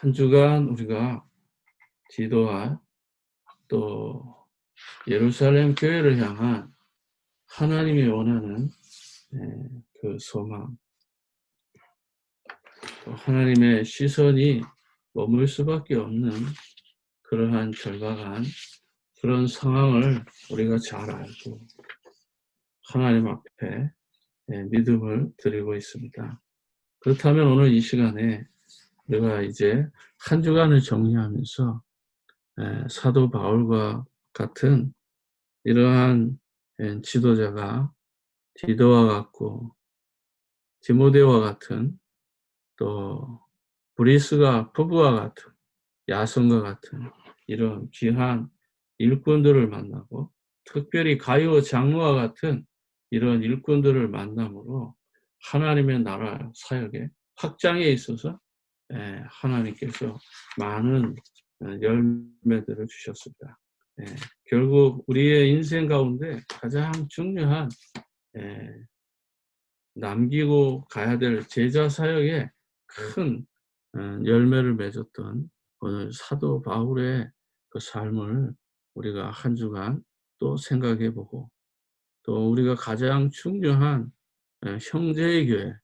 한 주간 우리가 기도와 또 예루살렘 교회를 향한 하나님이 원하는 그 소망, 또 하나님의 시선이 머물 수밖에 없는 그러한 절박한 그런 상황을 우리가 잘 알고 하나님 앞에 믿음을 드리고 있습니다. 그렇다면 오늘 이 시간에 우리가 이제 한 주간을 정리하면서 사도 바울과 같은 이러한 지도자가 디도와 같고 디모데와 같은 또 브리스가 부부와 같은 야손과 같은 이런 귀한 일꾼들을 만나고 특별히 가이오 장로와 같은 이런 일꾼들을 만남으로 하나님의 나라 사역의 확장에 있어서 하나님께서 많은 열매들을 주셨습니다. 결국 우리의 인생 가운데 가장 중요한 남기고 가야 될 제자 사역에 큰 열매를 맺었던 오늘 사도 바울의 그 삶을 우리가 한 주간 또 생각해 보고 또 우리가 가장 중요한 형제의 교회,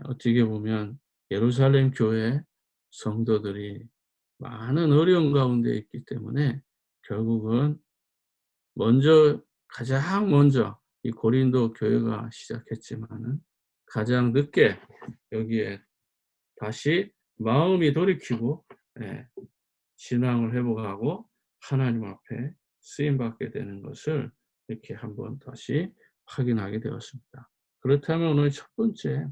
어떻게 보면 예루살렘 교회 성도들이 많은 어려움 가운데 있기 때문에 결국은 가장 먼저 이 고린도 교회가 시작했지만은 가장 늦게 여기에 다시 마음이 돌이키고 신앙을 회복하고 하나님 앞에 쓰임받게 되는 것을 이렇게 한번 다시 확인하게 되었습니다. 그렇다면 오늘 첫 번째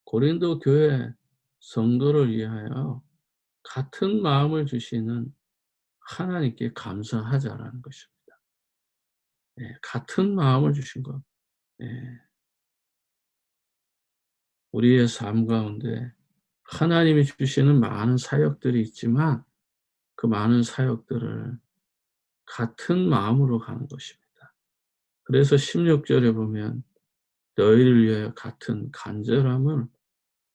고린도 교회 성도를 위하여 같은 마음을 주시는 하나님께 감사하자라는 것입니다. 같은 마음을 주신 것. 우리의 삶 가운데 하나님이 주시는 많은 사역들이 있지만 그 많은 사역들을 같은 마음으로 가는 것입니다. 그래서 16절에 보면 너희를 위하여 같은 간절함을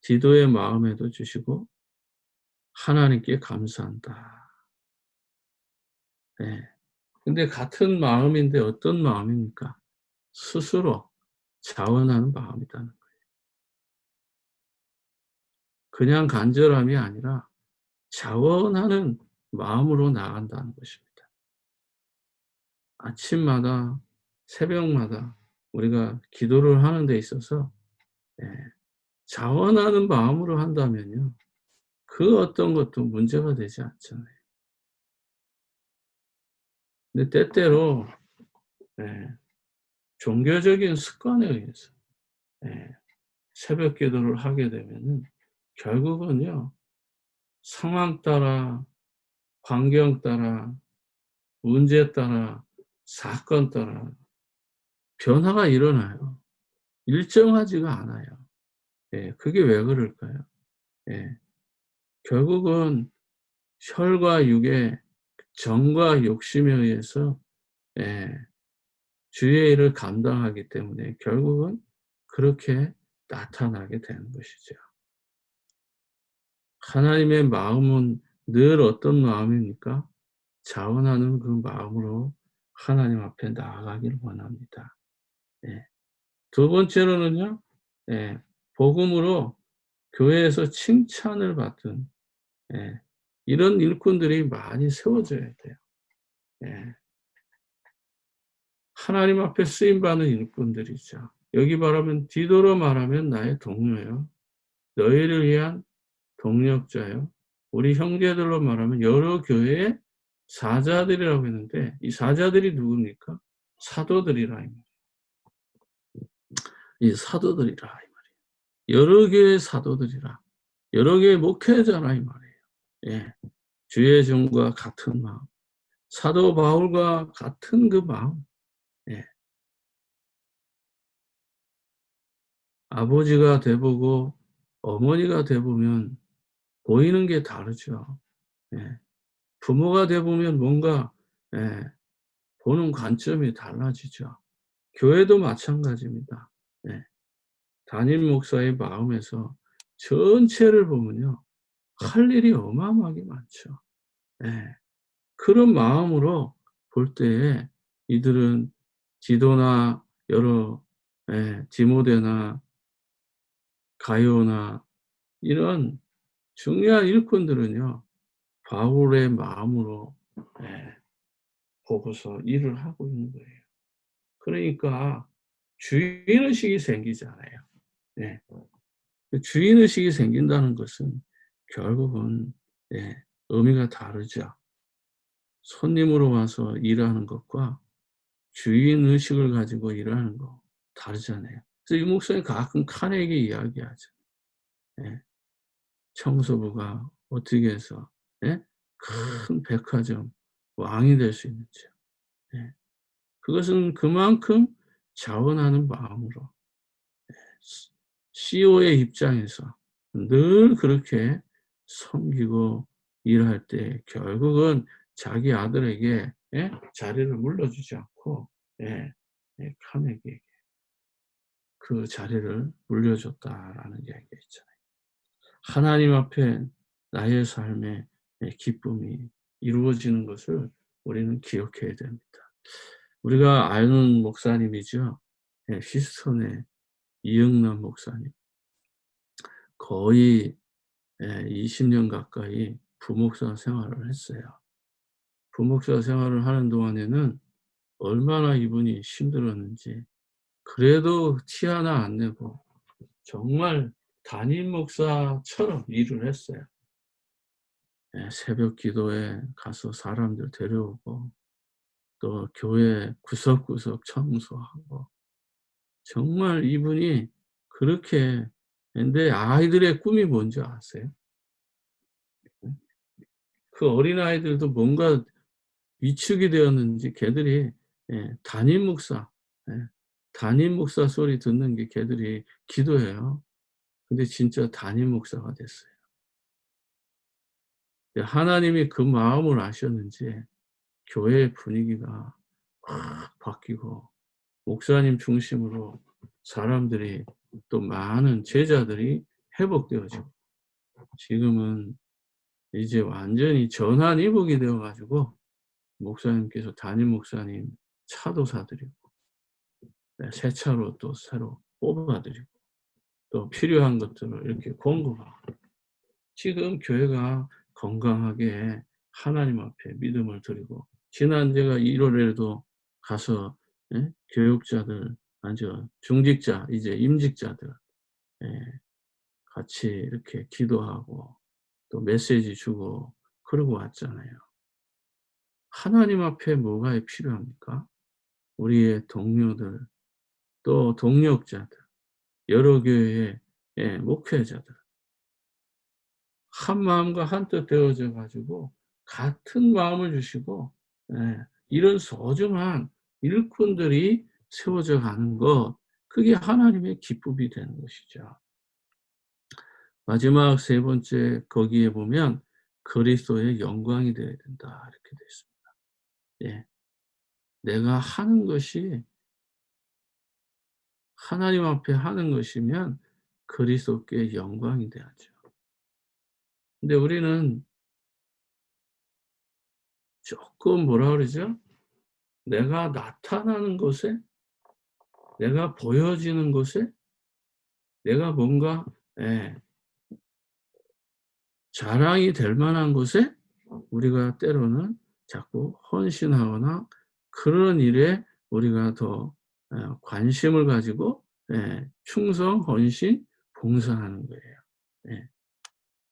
디도의 마음에도 주시고 하나님께 감사한다. 근데 같은 마음인데 어떤 마음입니까? 스스로 자원하는 마음이라는 거예요. 그냥 간절함이 아니라 자원하는 마음으로 나간다는 것입니다. 아침마다 새벽마다 우리가 기도를 하는 데 있어서 자원하는 마음으로 한다면요. 그 어떤 것도 문제가 되지 않잖아요. 근데 때때로 종교적인 습관에 의해서 새벽 기도를 하게 되면은 결국은요. 상황 따라, 환경 따라, 문제 따라, 사건 따라 변화가 일어나요. 일정하지가 않아요. 그게 왜 그럴까요? 결국은 혈과 육의 정과 욕심에 의해서 주의 일을 감당하기 때문에 결국은 그렇게 나타나게 되는 것이죠. 하나님의 마음은 늘 어떤 마음입니까? 자원하는 그 마음으로 하나님 앞에 나아가기를 원합니다. 두 번째로는요. 복음으로 교회에서 칭찬을 받든 이런 일꾼들이 많이 세워져야 돼요. 하나님 앞에 쓰임받는 일꾼들이죠. 여기 말하면 디도로 말하면 나의 동료요. 너희를 위한 동력자요. 우리 형제들로 말하면 여러 교회의 사자들이라고 했는데 이 사자들이 누굽니까? 사도들이라 이 말이에요. 이 사도들이라 이 말이에요. 여러 교회의 사도들이라. 여러 교회의 목회자라 이 말이에요. 주의 종과 같은 마음. 사도 바울과 같은 그 마음. 아버지가 돼보고 어머니가 돼보면 보이는 게 다르죠. 부모가 돼보면 뭔가 보는 관점이 달라지죠. 교회도 마찬가지입니다. 담임 목사의 마음에서 전체를 보면요. 할 일이 어마어마하게 많죠. 예. 그런 마음으로 볼 때에 이들은 디도나 여러 디모데나 가요나 이런 중요한 일꾼들은요, 바울의 마음으로 보고서 일을 하고 있는 거예요. 그러니까 주인의식이 생기잖아요. 예. 그 주인의식이 생긴다는 것은 결국은 의미가 다르죠. 손님으로 와서 일하는 것과 주인의식을 가지고 일하는 거 다르잖아요. 그래서 이 목사님 가끔 카네기 이야기하죠. 예. 청소부가 어떻게 해서 큰 백화점 왕이 될 수 있는지요. 예. 그것은 그만큼 자원하는 마음으로 CEO의 입장에서 늘 그렇게 섬기고 일할 때 결국은 자기 아들에게 자리를 물려주지 않고 카네기에게 그 자리를 물려줬다라는 이야기가 있잖아요. 하나님 앞에 나의 삶의 기쁨이 이루어지는 것을 우리는 기억해야 됩니다. 우리가 아는 목사님이죠. 휴스턴의 이영남 목사님. 거의 20년 가까이 부목사 생활을 했어요. 부목사 생활을 하는 동안에는 얼마나 이분이 힘들었는지, 그래도 티 하나 안 내고 정말 담임 목사처럼 일을 했어요. 새벽 기도에 가서 사람들 데려오고 또 교회 구석구석 청소하고, 정말 이분이 그렇게. 근데 아이들의 꿈이 뭔지 아세요? 그 어린아이들도 뭔가 위축이 되었는지 걔들이 담임 목사, 예 담임 목사 소리 듣는 게 걔들이 기도해요. 근데 진짜 담임 목사가 됐어요. 하나님이 그 마음을 아셨는지 교회의 분위기가 확 바뀌고 목사님 중심으로 사람들이, 또 많은 제자들이 회복되어지고, 지금은 이제 완전히 전환이복이 되어 가지고 목사님께서 담임 목사님 차도 사 드리고 새 차로 또 새로 뽑아 드리고 또 필요한 것들을 이렇게 공급하고, 지금 교회가 건강하게 하나님 앞에 믿음을 드리고, 지난 제가 1 월에도 가서 교육자들, 중직자 이제 임직자들 같이 이렇게 기도하고 또 메시지 주고 그러고 왔잖아요. 하나님 앞에 뭐가 필요합니까? 우리의 동료들, 또 동력자들, 여러 교회의 목회자들 한 마음과 한뜻 되어져 가지고 같은 마음을 주시고 이런 소중한 일꾼들이 세워져 가는 것, 그게 하나님의 기쁨이 되는 것이죠. 마지막 세 번째 거기에 보면 "그리스도의 영광이 되어야 된다." 이렇게 되어 있습니다. 예. 내가 하는 것이 하나님 앞에 하는 것이면 그리스도께 영광이 돼야죠. 근데 우리는 쪼끔 뭐라 그러죠? 내가 나타나는 것에, 내가 보여지는 것에, 내가 뭔가 예 자랑이 될 만한 것에 우리가 때로는 자꾸 헌신하거나 그런 일에 우리가 더 관심을 가지고 충성, 헌신, 봉사하는 거예요. 예.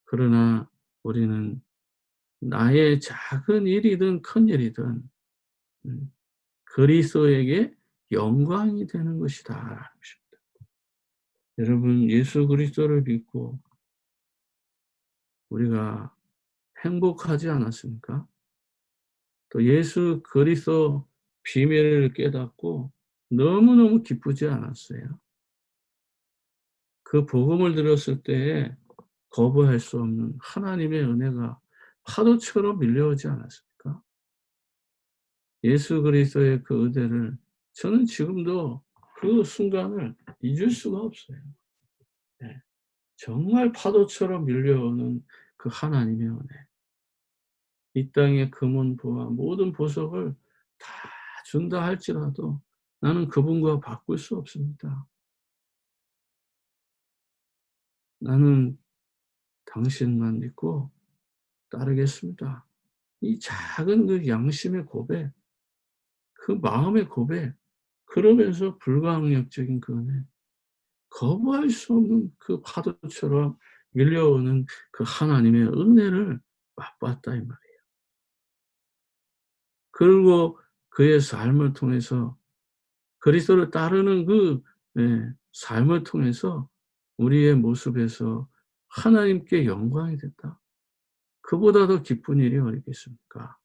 그러나 우리는 나의 작은 일이든 큰 일이든 음 '그리스도에게 영광이 되는 것이다.'라는 것입니다. 여러분, 예수 그리스도를 믿고 우리가 행복하지 않았습니까? 또 예수 그리스도 비밀을 깨닫고 너무너무 기쁘지 않았어요? 그 복음을 들었을 때에 거부할 수 없는 하나님의 은혜가 파도처럼 밀려오지 않았습니까? 예수 그리스도의 그 은혜를 저는 지금도 그 순간을 잊을 수가 없어요. 네. 정말 파도처럼 밀려오는 그 하나님의 은혜. 이 땅의 금은 부와 모든 보석을 다 준다 할지라도 나는 그분과 바꿀 수 없습니다. 나는 당신만 믿고 따르겠습니다. 이 작은 그 양심의 고백, 그 마음의 고백, 그러면서 불가항력적인 그 은혜, 거부할 수 없는 그 파도처럼 밀려오는 그 하나님의 은혜를 맛봤다 이 말이에요. 그리고 그의 삶을 통해서 그리스도를 따르는 그 삶을 통해서 우리의 모습에서 하나님께 영광이 됐다. 그보다 더 기쁜 일이 어디 있겠습니까?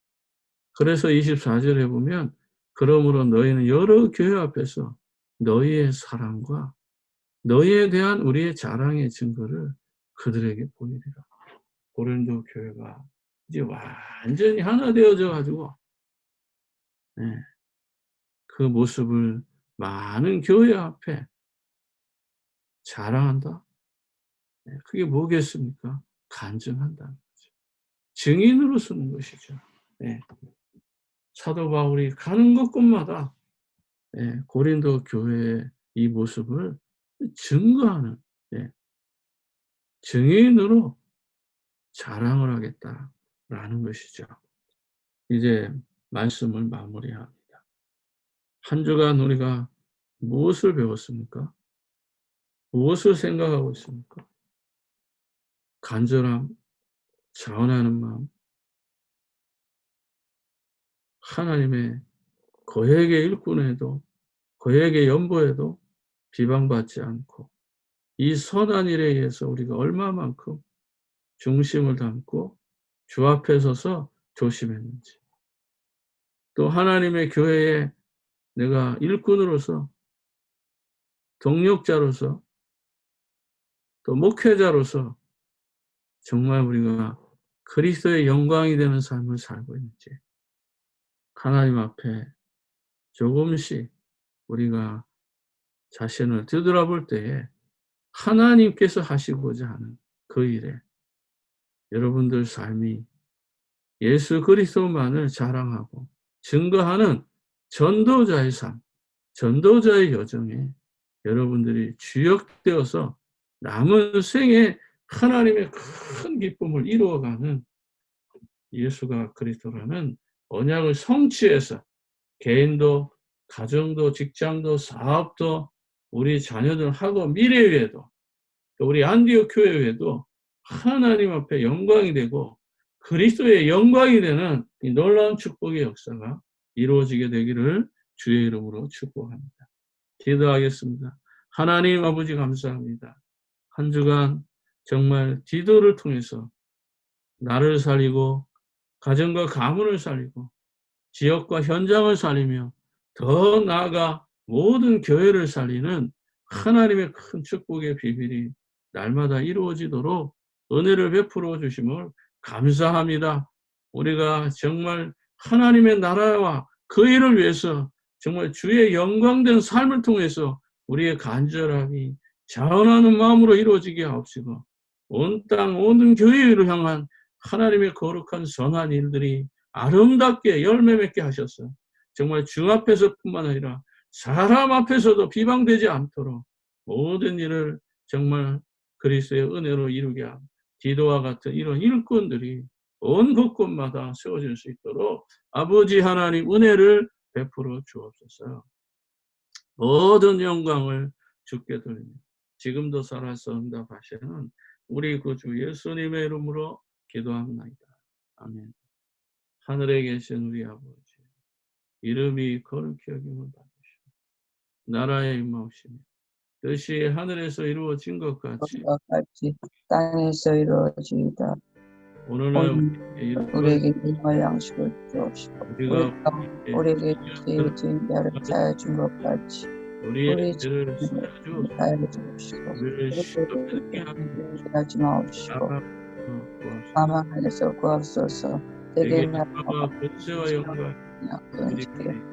그래서 24절에 보면 그러므로 너희는 여러 교회 앞에서 너희의 사랑과 너희에 대한 우리의 자랑의 증거를 그들에게 보이리라. 고린도 교회가 이제 완전히 하나 되어져 가지고 그 모습을 많은 교회 앞에 자랑한다. 그게 뭐겠습니까? 간증한다는 거죠. 증인으로 서는 것이죠. 사도 바울이 가는 곳곳마다 고린도 교회의 이 모습을 증거하는 증인으로 자랑을 하겠다라는 것이죠. 이제 말씀을 마무리합니다. 한 주간 우리가 무엇을 배웠습니까? 무엇을 생각하고 있습니까? 간절함, 자원하는 마음, 하나님의 거액의 일꾼에도 거액의 연보에도 비방받지 않고 이 선한 일에 의해서 우리가 얼마만큼 중심을 담고 주 앞에 서서 조심했는지, 또 하나님의 교회에 내가 일꾼으로서, 동력자로서, 또 목회자로서 정말 우리가 그리스도의 영광이 되는 삶을 살고 있는지 하나님 앞에 조금씩 우리가 자신을 되돌아볼 때에 하나님께서 하시고자 하는 그 일에 여러분들 삶이 예수 그리스도만을 자랑하고 증거하는 전도자의 삶, 전도자의 여정에 여러분들이 주역되어서 남은 생에 하나님의 큰 기쁨을 이루어가는 예수가 그리스도라는 언약을 성취해서 개인도, 가정도, 직장도, 사업도, 우리 자녀들하고 미래에도, 또 우리 안디옥 교회에도 하나님 앞에 영광이 되고 그리스도의 영광이 되는 이 놀라운 축복의 역사가 이루어지게 되기를 주의 이름으로 축복합니다. 기도하겠습니다. 하나님 아버지 감사합니다. 한 주간 정말 기도를 통해서 나를 살리고 가정과 가문을 살리고 지역과 현장을 살리며 더 나아가 모든 교회를 살리는 하나님의 큰 축복의 비밀이 날마다 이루어지도록 은혜를 베풀어 주심을 감사합니다. 우리가 정말 하나님의 나라와 그 일을 위해서 정말 주의 영광된 삶을 통해서 우리의 간절함이 자원하는 마음으로 이루어지게 하옵시고 온 땅 모든 교회를 향한 하나님의 거룩한 선한 일들이 아름답게 열매 맺게 하셔서 정말 주 앞에서뿐만 아니라 사람 앞에서도 비방되지 않도록 모든 일을 정말 그리스도의 은혜로 이루게 하고 디도와 같은 이런 일꾼들이 온 곳곳마다 세워질 수 있도록 아버지 하나님 은혜를 베풀어 주옵소서. 모든 영광을 주께 돌리며 지금도 살아서 응답하시는 우리 구주 예수님의 이름으로 기도합니다. 아멘. 하늘에 계신 우리 아버지, 이름이 거룩히 여김을 받으시고 나라의 임하옵시며 뜻이 하늘에서 이루어진 것 같이 땅에서 이루어지이다. 오늘날 우리에게 일용할 양식을 주옵시고 우리에게 지은 자를 사하여 준 것 같이 우리 죄를 사하여 주옵시고 우리에게 하지 마옵시고 다만 안에서 구하소서. 대개 나라와 권세와 영광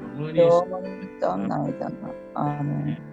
영원히 있사옵나이다. 아멘.